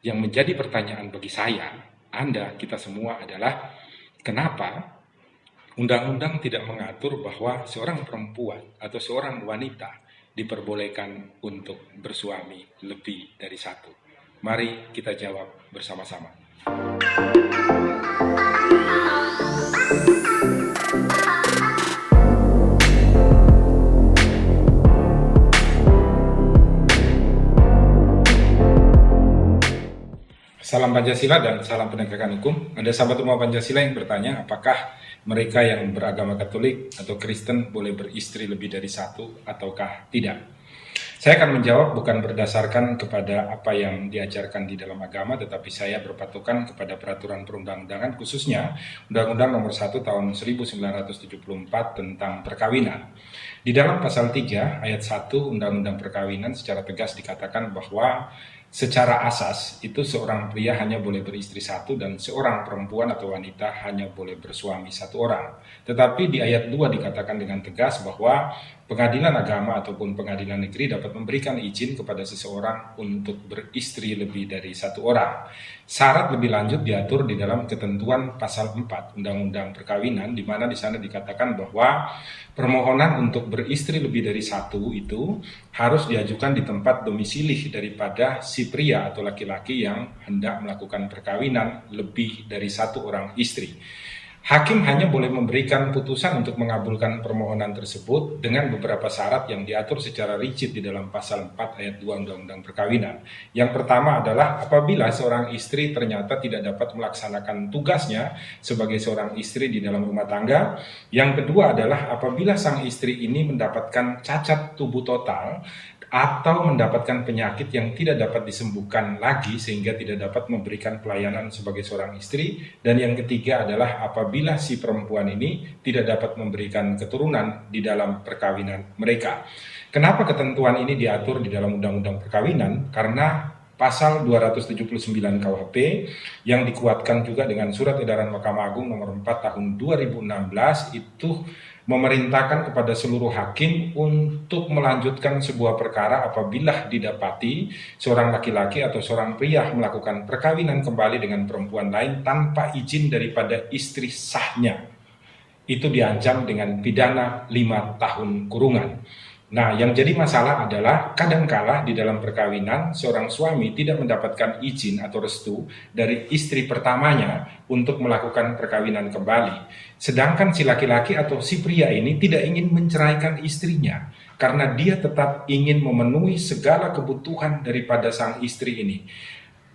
Yang menjadi pertanyaan bagi saya, Anda, kita semua adalah kenapa undang-undang tidak mengatur bahwa seorang perempuan atau seorang wanita diperbolehkan untuk bersuami lebih dari satu? Mari kita jawab bersama-sama. Salam Pancasila dan salam penegakan hukum. Ada sahabat rumah Pancasila yang bertanya, apakah mereka yang beragama Katolik atau Kristen boleh beristri lebih dari satu ataukah tidak? Saya akan menjawab bukan berdasarkan kepada apa yang diajarkan di dalam agama, tetapi saya berpatokan kepada peraturan perundang-undangan, khususnya Undang-Undang Nomor 1 Tahun 1974 tentang perkawinan. Di dalam pasal 3 ayat 1 Undang-Undang Perkawinan secara tegas dikatakan bahwa secara asas itu seorang pria hanya boleh beristri satu dan seorang perempuan atau wanita hanya boleh bersuami satu orang. Tetapi di ayat 2 dikatakan dengan tegas bahwa pengadilan agama ataupun pengadilan negeri dapat memberikan izin kepada seseorang untuk beristri lebih dari satu orang. Syarat lebih lanjut diatur di dalam ketentuan pasal 4 Undang-Undang Perkawinan, di mana di sana dikatakan bahwa permohonan untuk beristri lebih dari satu itu harus diajukan di tempat domisili daripada si pria atau laki-laki yang hendak melakukan perkawinan lebih dari satu orang istri. Hakim hanya boleh memberikan putusan untuk mengabulkan permohonan tersebut dengan beberapa syarat yang diatur secara rigid di dalam pasal 4 ayat 2 Undang-Undang Perkawinan. Yang pertama adalah apabila seorang istri ternyata tidak dapat melaksanakan tugasnya sebagai seorang istri di dalam rumah tangga. Yang kedua adalah apabila sang istri ini mendapatkan cacat tubuh total atau mendapatkan penyakit yang tidak dapat disembuhkan lagi sehingga tidak dapat memberikan pelayanan sebagai seorang istri. Dan yang ketiga adalah apabila si perempuan ini tidak dapat memberikan keturunan di dalam perkawinan mereka. Kenapa ketentuan ini diatur di dalam Undang-Undang Perkawinan? Karena Pasal 279 KUHP yang dikuatkan juga dengan Surat Edaran Mahkamah Agung Nomor 4 Tahun 2016 itu memerintahkan kepada seluruh hakim untuk melanjutkan sebuah perkara apabila didapati seorang laki-laki atau seorang pria melakukan perkawinan kembali dengan perempuan lain tanpa izin daripada istri sahnya. Itu diancam dengan pidana 5 tahun kurungan. Nah, yang jadi masalah adalah kadangkala di dalam perkawinan seorang suami tidak mendapatkan izin atau restu dari istri pertamanya untuk melakukan perkawinan kembali. Sedangkan si laki-laki atau si pria ini tidak ingin menceraikan istrinya karena dia tetap ingin memenuhi segala kebutuhan daripada sang istri ini.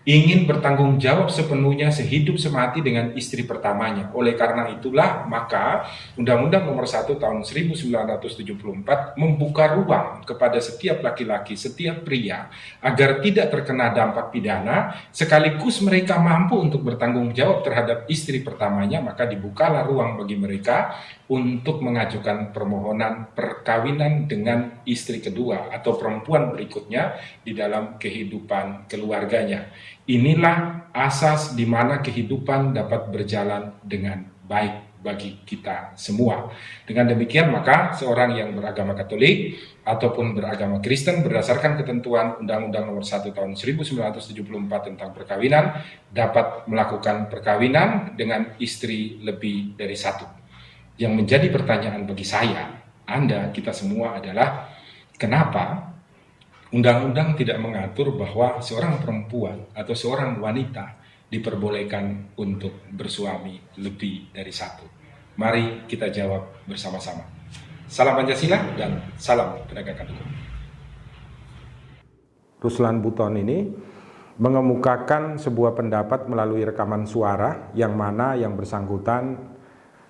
Ingin bertanggung jawab sepenuhnya sehidup semati dengan istri pertamanya. Oleh karena itulah maka Undang-Undang Nomor 1 Tahun 1974 membuka ruang kepada setiap laki-laki, setiap pria agar tidak terkena dampak pidana sekaligus mereka mampu untuk bertanggung jawab terhadap istri pertamanya, maka dibukalah ruang bagi mereka untuk mengajukan permohonan perkawinan dengan istri kedua atau perempuan berikutnya di dalam kehidupan keluarganya. Inilah asas di mana kehidupan dapat berjalan dengan baik bagi kita semua. Dengan demikian maka seorang yang beragama Katolik ataupun beragama Kristen berdasarkan ketentuan Undang-Undang Nomor 1 Tahun 1974 tentang perkawinan dapat melakukan perkawinan dengan istri lebih dari satu. Yang menjadi pertanyaan bagi saya, Anda, kita semua adalah kenapa undang-undang tidak mengatur bahwa seorang perempuan atau seorang wanita diperbolehkan untuk bersuami lebih dari satu? Mari kita jawab bersama-sama. Salam Pancasila dan salam penegakan hukum. Ruslan Buton ini mengemukakan sebuah pendapat melalui rekaman suara yang mana yang bersangkutan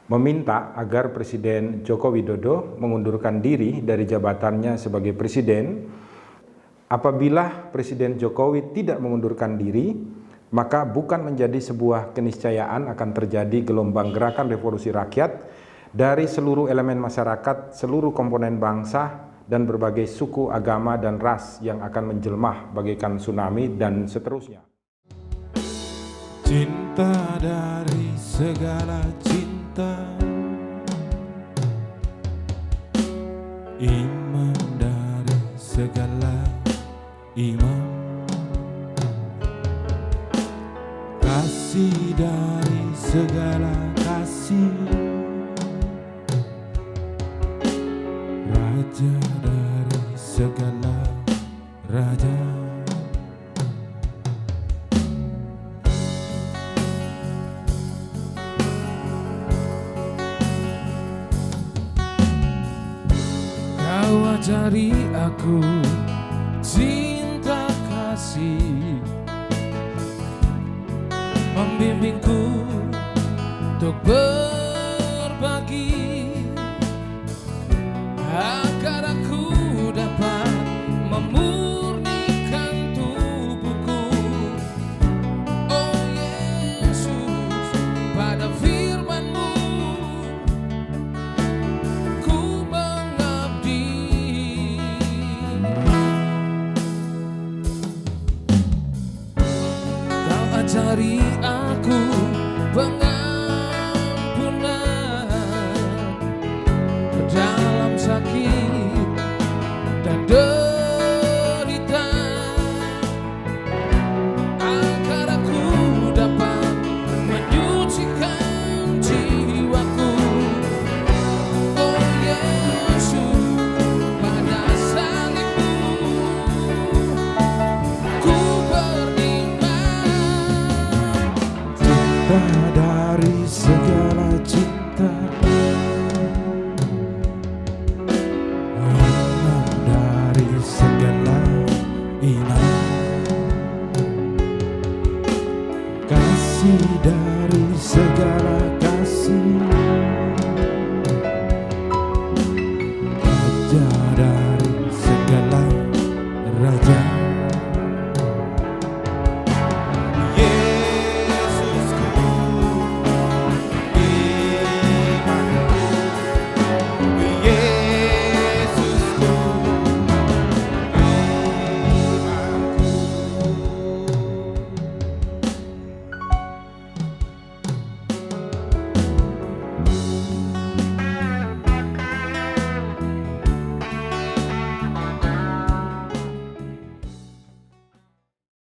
meminta agar Presiden Joko Widodo mengundurkan diri dari jabatannya sebagai presiden. Apabila Presiden Jokowi tidak mengundurkan diri, maka bukan menjadi sebuah keniscayaan akan terjadi gelombang gerakan revolusi rakyat dari seluruh elemen masyarakat, seluruh komponen bangsa, dan berbagai suku, agama, dan ras yang akan menjelmah bagaikan tsunami dan seterusnya. Cinta dari segala cinta, iman dari segala imam, kasih dari segala kasih, raja dari segala raja. Kau ajari aku cinta kasih, membimbingku untuk berbagi, agar aku dapat memurnikan tubuhku. Oh Yesus, pada firman-Mu ku mengabdi. Kau ajari aku pengampunan dalam sakit dan derita, agar aku dapat menyucikan jiwaku. Oh Yesus, pada salib-Mu ku beriman. Cinta dari segala cinta, iman dari segala iman, kasih dari segala kasih,